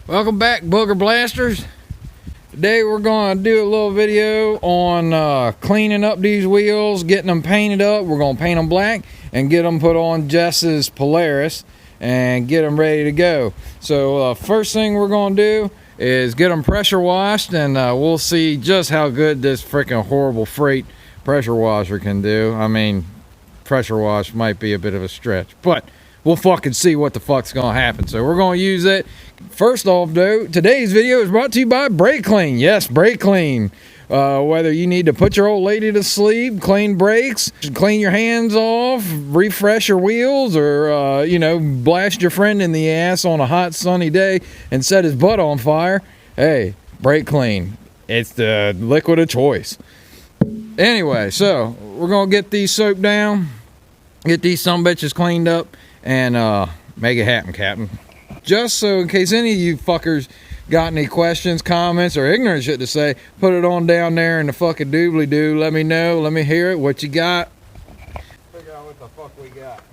Welcome back, Booger Blasters. Today we're going to do a little video on cleaning up these wheels, getting them painted up. We're going to paint them black and get them put on Jess's Polaris and get them ready to go. So first thing we're going to do is get them pressure washed, and we'll see just how good this freaking horrible freight pressure washer can do. I mean, pressure wash might be a bit of a stretch, but we'll fucking see what the fuck's gonna happen. So we're gonna use it. First off though, today's video is brought to you by Brake Clean. Yes, Brake Clean. Whether you need to put your old lady to sleep, clean brakes, clean your hands off, refresh your wheels, or you know, blast your friend in the ass on a hot sunny day and set his butt on fire, hey, Brake Clean. It's the liquid of choice. Anyway, so we're gonna get these soaped down, get these sumbitches cleaned up, and make it happen, Captain. Just so in case any of you fuckers got any questions, comments, or ignorant shit to say, put it on down there in the fucking doobly-doo. Let me know, let me hear it, what you got. Figure out what the fuck we got.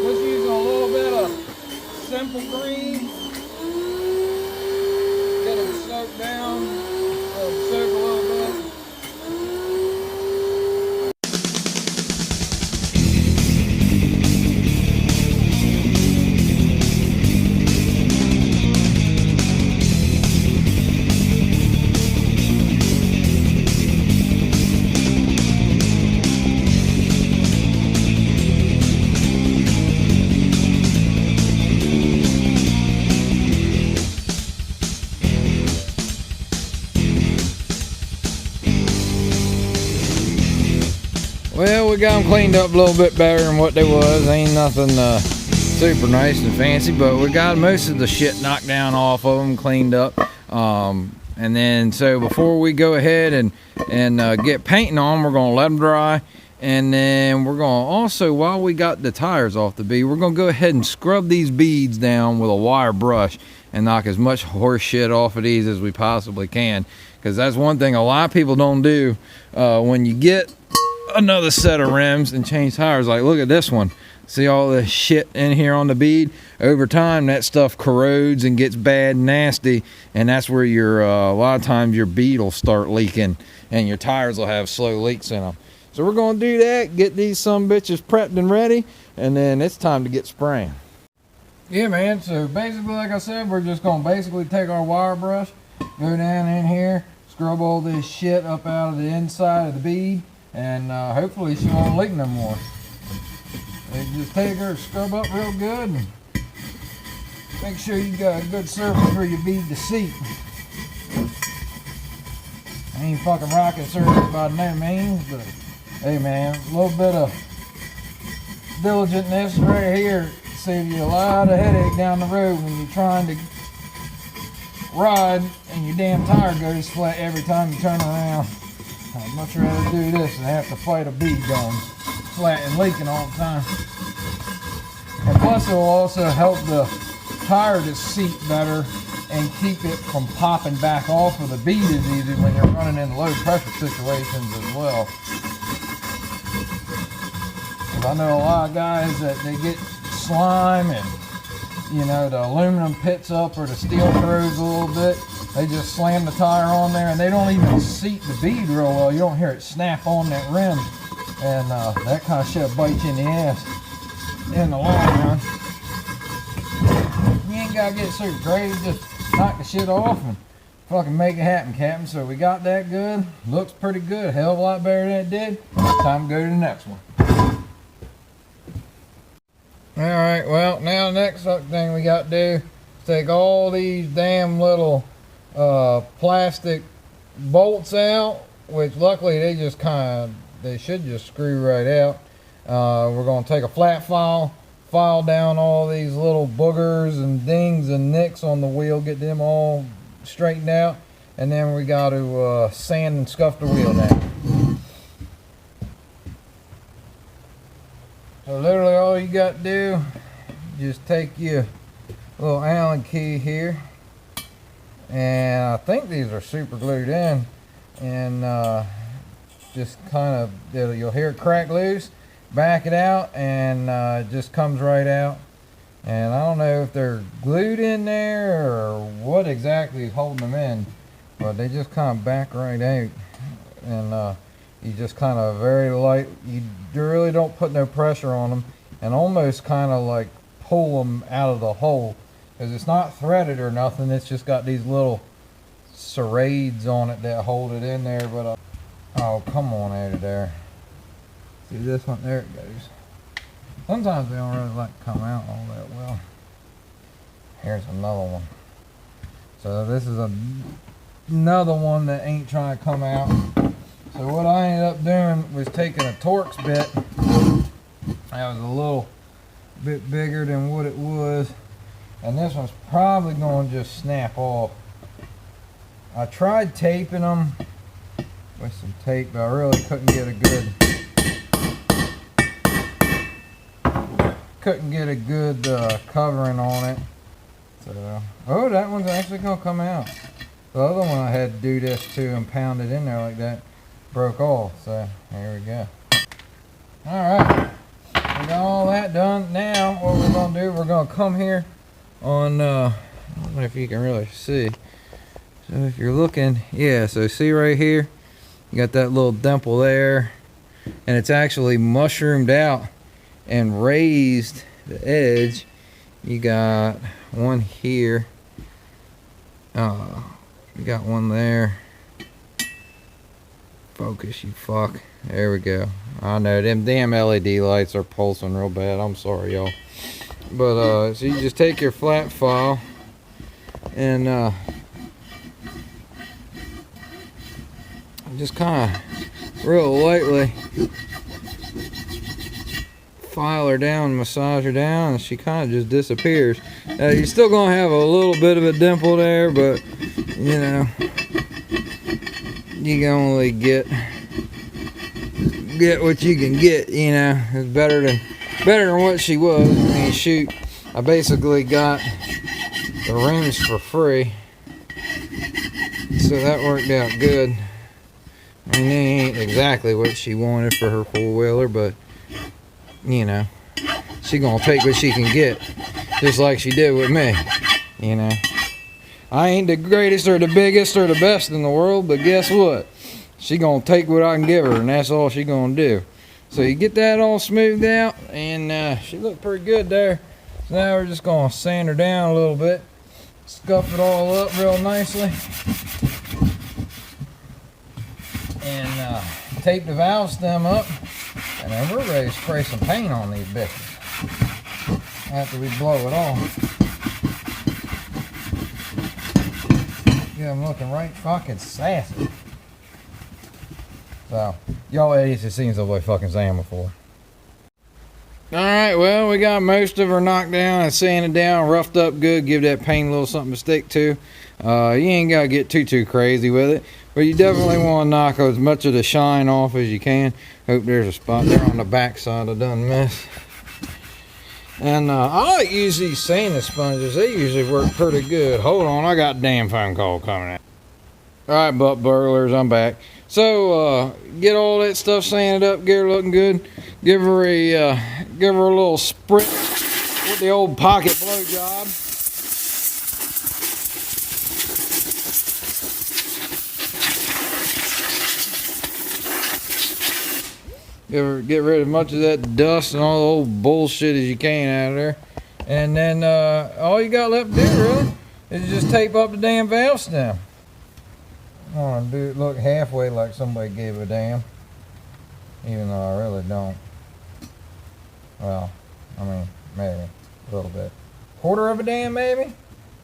Just using a little bit of simple green. Get them soaked down, let them soak a little bit. Well, we got them cleaned up a little bit better than what they was. Ain't nothing super nice and fancy, but we got most of the shit knocked down off of them, cleaned up. And then, so before we go ahead and get painting on them, we're gonna let them dry. And then we're gonna also, while we got the tires off the bead, we're gonna go ahead and scrub these beads down with a wire brush and knock as much horse shit off of these as we possibly can. Because that's one thing a lot of people don't do when you get another set of rims and change tires. Like, look at this one. See all the shit in here on the bead? Over time, that stuff corrodes and gets bad and nasty, and that's where your a lot of times your bead will start leaking and your tires will have slow leaks in them. So we're going to do that, get these sumbitches prepped and ready, and then it's time to get spraying. Yeah, man, so basically, like I said, we're just going to basically take our wire brush, go down in here, scrub all this shit up out of the inside of the bead, and hopefully she won't leak no more. They just take her, scrub up real good, and make sure you got a good surface for your bead to seat. Ain't fucking rocket surface by no means, but hey man, a little bit of diligentness right here saves you a lot of headache down the road when you're trying to ride and your damn tire goes flat every time you turn around. I'd much rather do this than have to fight a bead going flat and leaking all the time. And plus it will also help the tire to seat better and keep it from popping back off of the bead as easy when you're running in low pressure situations as well. Because I know a lot of guys that they get slime and, you know, the aluminum pits up or the steel corrodes a little bit. They just slam the tire on there and they don't even seat the bead real well. You don't hear it snap on that rim, and that kind of shit bites you in the ass in the long run. You ain't gotta get super crazy, just knock the shit off and fucking make it happen, Captain. So we got that good. Looks pretty good, hell of a lot better than it did. Time to go to the next one. Alright, well, now the next thing we got to do is take all these damn little plastic bolts out, which luckily they just they should just screw right out. We're going to take a flat file down all these little boogers and dings and nicks on the wheel, get them all straightened out, and then we got to sand and scuff the wheel down. So literally all you got to do, just take your little Allen key here, and I think these are super glued in, and just kind of, you'll hear it crack loose, back it out, and it just comes right out. And I don't know if they're glued in there or what exactly is holding them in, but they just kind of back right out. And you just kind of very light, you really don't put no pressure on them, and almost kind of like pull them out of the hole, because it's not threaded or nothing. It's just got these little serrades on it that hold it in there. But oh, come on out of there. See this one? There it goes. Sometimes they don't really like to come out all that well. Here's another one. So this is another one that ain't trying to come out. So what I ended up doing was taking a Torx bit. That was a little bit bigger than what it was. And this one's probably going to just snap off. I tried taping them with some tape, but I really couldn't get a good covering on it. So, oh, that one's actually gonna come out. The other one I had to do this to and pound it in there like that, broke off. So here we go. All right, we got all that done. Now what we're gonna do, we're gonna come here on I don't know if you can really see. So if you're looking, yeah, so see right here, you got that little dimple there, and it's actually mushroomed out and raised the edge. You got one here, you got one there. Focus, you fuck. There we go. I know them damn LED lights are pulsing real bad. I'm sorry, y'all. But so you just take your flat file and just kind of real lightly file her down, massage her down, and she kind of just disappears. You're still gonna have a little bit of a dimple there, but you know, you can only get what you can get. You know, it's better than what she was. I mean, shoot, I basically got the rims for free, so that worked out good. I mean, they ain't exactly what she wanted for her four-wheeler, but you know, she gonna take what she can get, just like she did with me. You know, I ain't the greatest or the biggest or the best in the world, but guess what? She gonna take what I can give her, and that's all she gonna do. So you get that all smoothed out, and she looked pretty good there. So now we're just gonna sand her down a little bit, scuff it all up real nicely, and tape the valve stem up. And then we're ready to spray some paint on these bitches after we blow it off. Yeah, I'm looking right fucking sassy. So, y'all idiots have seen somebody fucking saying before. Alright, well, we got most of her knocked down and sanded down, roughed up good, give that paint a little something to stick to. You ain't got to get too crazy with it, but you definitely want to knock as much of the shine off as you can. Hope there's a spot there on the back side I done missed. And I like to use these sanding sponges. They usually work pretty good. Hold on, I got a damn phone call coming in. Alright, butt burglars, I'm back. So get all that stuff sanded up, get her looking good. Give her a little spritz with the old pocket blow job. Get rid of as much of that dust and all the old bullshit as you can out of there. And then all you got left to do really is just tape up the damn valve stem. I want to do it look halfway like somebody gave a damn, even though I really don't. Well, I mean, maybe a little bit. Quarter of a damn, maybe?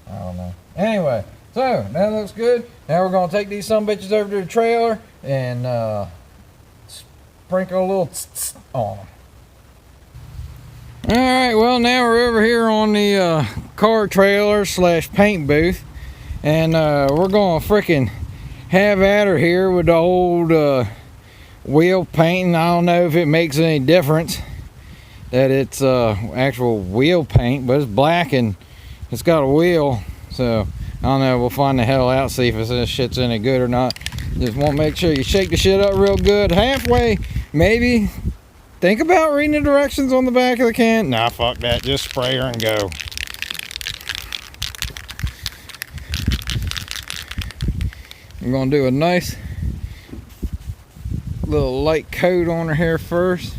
I don't know. Anyway, so that looks good. Now we're going to take these sumbitches over to the trailer and sprinkle a little on them. Alright, well, now we're over here on the car trailer / paint booth, and we're going to frickin' have at her here with the old wheel painting. I don't know if it makes any difference that it's actual wheel paint, but it's black and it's got a wheel, so I don't know, we'll find the hell out, see if this shit's any good or not. Just want to make sure you shake the shit up real good. Halfway, maybe think about reading the directions on the back of the can. Nah, fuck that, just spray her and go. I'm gonna do a nice little light coat on her here first.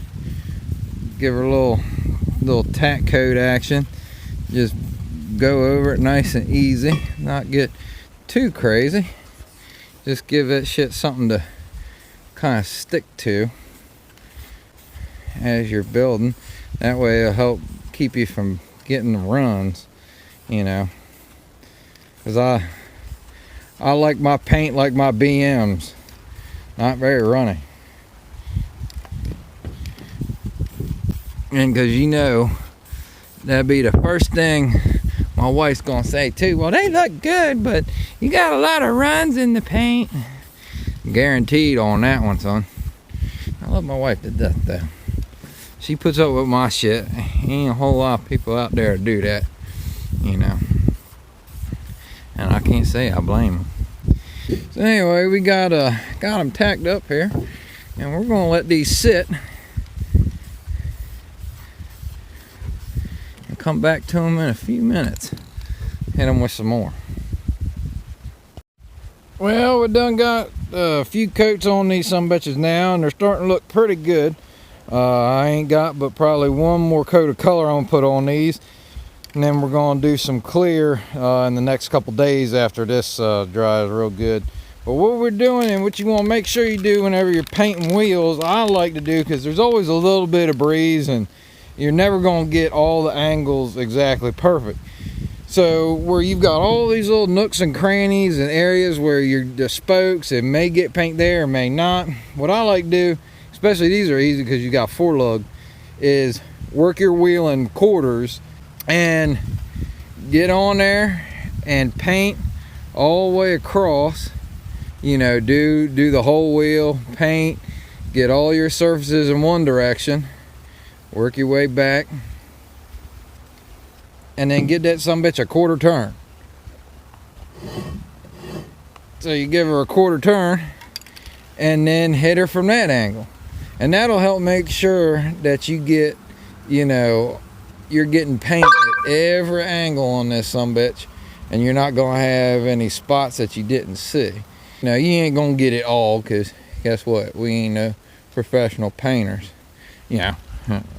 Give her a little tack coat action. Just go over it nice and easy, not get too crazy. Just give that shit something to kind of stick to as you're building. That way it'll help keep you from getting the runs, you know. Because I like my paint like my BMs, not very runny. And because you know, that'd be the first thing my wife's gonna say too. Well, they look good, but you got a lot of runs in the paint. Guaranteed on that one, son. I love my wife to death though. She puts up with my shit. Ain't a whole lot of people out there to do that, you know. And I can't say I blame them. So anyway, we got them tacked up here, and we're gonna let these sit and come back to them in a few minutes. Hit them with some more. Well, we done got a few coats on these sumbitches now, and they're starting to look pretty good. I ain't got but probably one more coat of color I'm gonna put on these, and then we're gonna do some clear in the next couple days after this dries real good. But what we're doing, and what you want to make sure you do whenever you're painting wheels, I like to do, because there's always a little bit of breeze and you're never going to get all the angles exactly perfect. So where you've got all these little nooks and crannies and areas where the spokes, it may get paint there or may not. What I like to do, especially these are easy because you got 4-lug, is work your wheel in quarters and get on there and paint all the way across. You know, do the whole wheel, paint, get all your surfaces in one direction, work your way back, and then get that sumbitch a quarter turn. So you give her a quarter turn and then hit her from that angle. And that'll help make sure that you get, you know, you're getting paint at every angle on this sumbitch, and you're not gonna have any spots that you didn't see. Now, you ain't gonna get it all, because guess what? We ain't no professional painters. You know,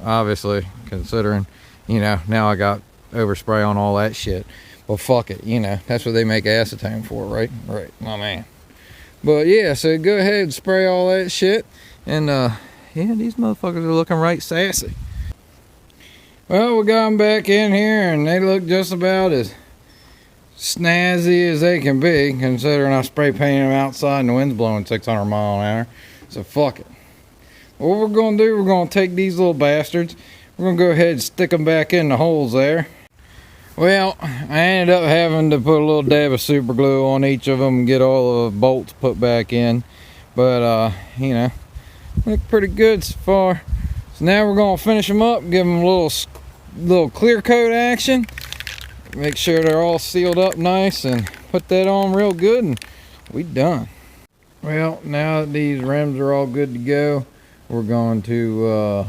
obviously, considering, you know, now I got overspray on all that shit. Well, fuck it, you know, that's what they make acetone for, right? Right, my man. But yeah, so go ahead and spray all that shit. And yeah, these motherfuckers are looking right sassy. Well, we got them back in here, and they look just about as snazzy as they can be, considering I spray painted them outside and the wind's blowing 600 miles an hour. So fuck it. What we're gonna do, we're gonna take these little bastards, we're gonna go ahead and stick them back in the holes there. Well, I ended up having to put a little dab of super glue on each of them and get all the bolts put back in, but you know, look pretty good so far. So now we're gonna finish them up, give them a little clear coat action. Make sure they're all sealed up nice and put that on real good, and we done. Well, now that these rims are all good to go, we're going to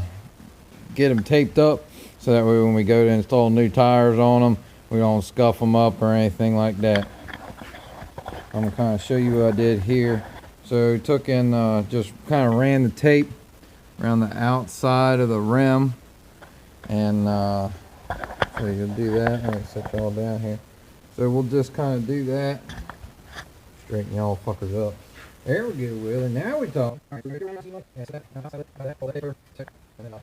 get them taped up so that way when we go to install new tires on them, we don't scuff them up or anything like that. I'm gonna kind of show you what I did here. So took in, just kind of ran the tape around the outside of the rim, and so you'll do that. Let me set y'all down here. So we'll just kind of do that. Straighten y'all fuckers up. There we go, Willie. Now we talk. Alright, so we're going to go ahead and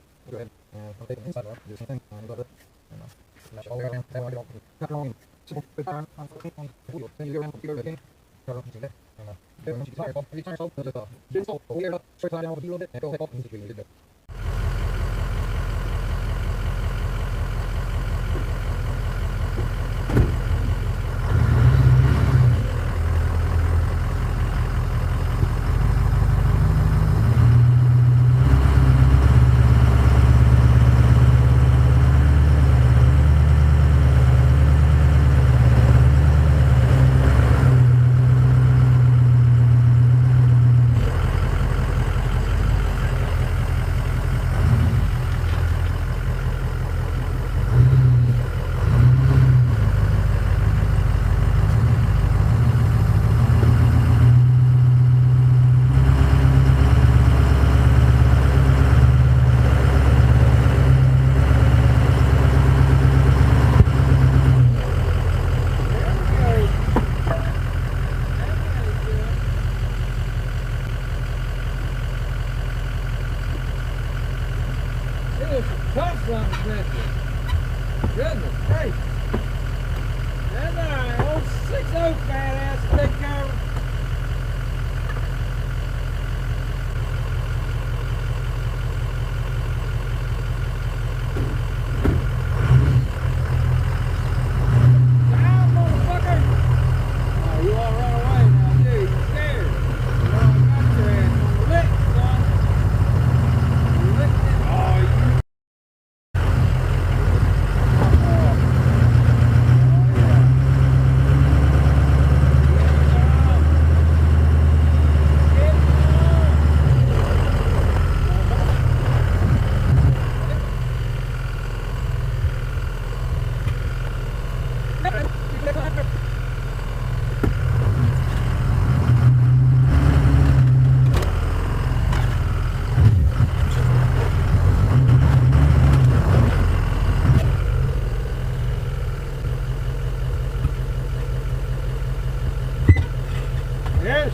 I'll take the inside off. Do the same thing. All the way around. That one, get on. Cut it on. Simple. Good turn. On the wheel. Then you go around. You go again. Cut it off. You see that? And once you tire off, every tire off, just get off. We'll up. Straight side down with a little bit. And go ahead off. And you get it.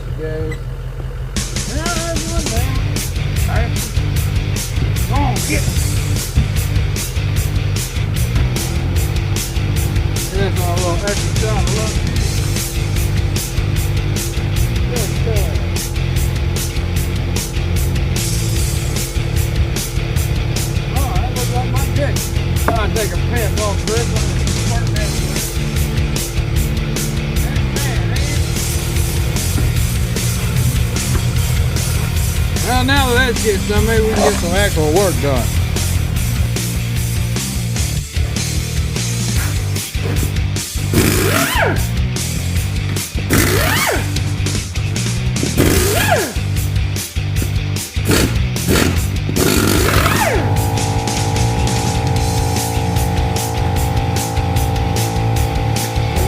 she goes. No, there's one down. Alright. Go on, get it. Here's my little extra shot. Look. Good stuff. Oh, that looks like my dick. I'll take a piss off this one. Well, now that that's gets done, maybe we can get some actual work done.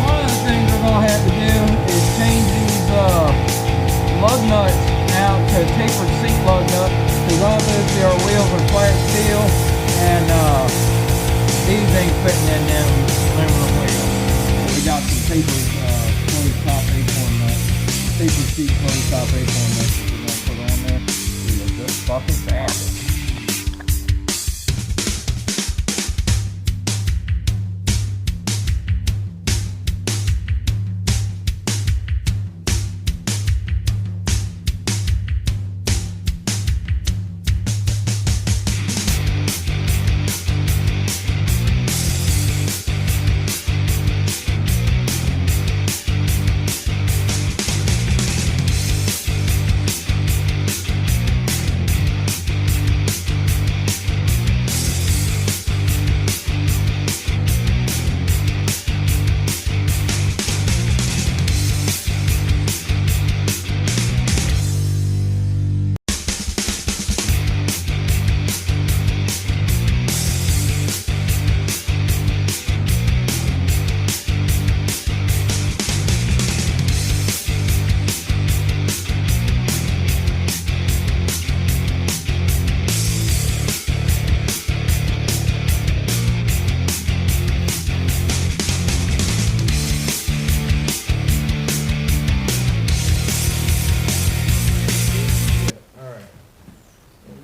One of the things we're going to have to do is change these lug nuts out to tapered seat lug nut, because obviously our wheels are flat steel and these ain't fitting in them aluminum wheels. So we got some tapered closed top acorn nuts, tapered seat closed top acorn nuts that we're going to put on there. These are just fucking fast.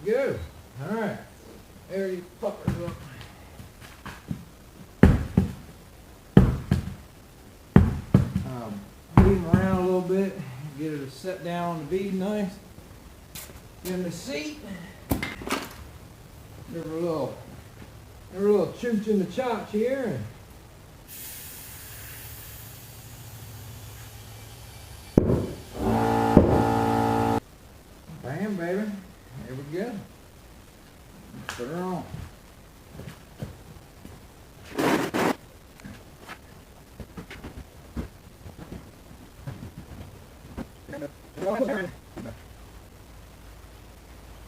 Good. Alright. There you fuckers up. Move them around a little bit. Get her to set down on the bead nice. Give them the seat. Give her a little chooch in the chops here. Bam, baby. There we go. Put her on.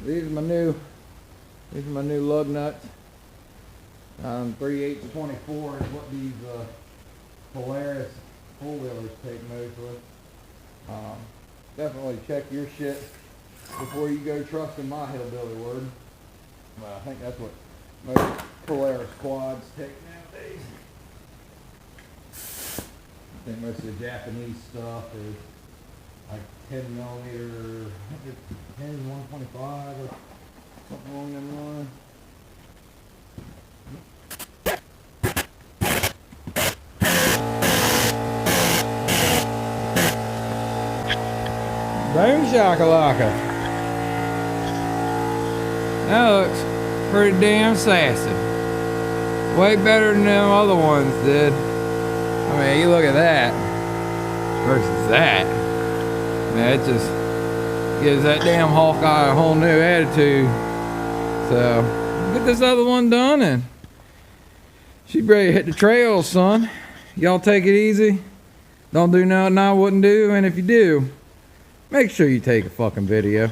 These are my new lug nuts. 3/8 24 is what these Polaris four-wheelers take mostly. Definitely check your shit before you go trusting my hillbilly word. Well, I think that's what most Polaris quads take nowadays. I think most of the Japanese stuff is like 10 millimeter, I think it's 10 125 or something along them lines. Boom shakalaka. That looks pretty damn sassy. Way better than them other ones did. I mean, you look at that versus that. Man, it just gives that damn Hawkeye a whole new attitude. So, get this other one done and she's ready to hit the trails, son. Y'all take it easy. Don't do nothing I wouldn't do, and if you do, make sure you take a fucking video.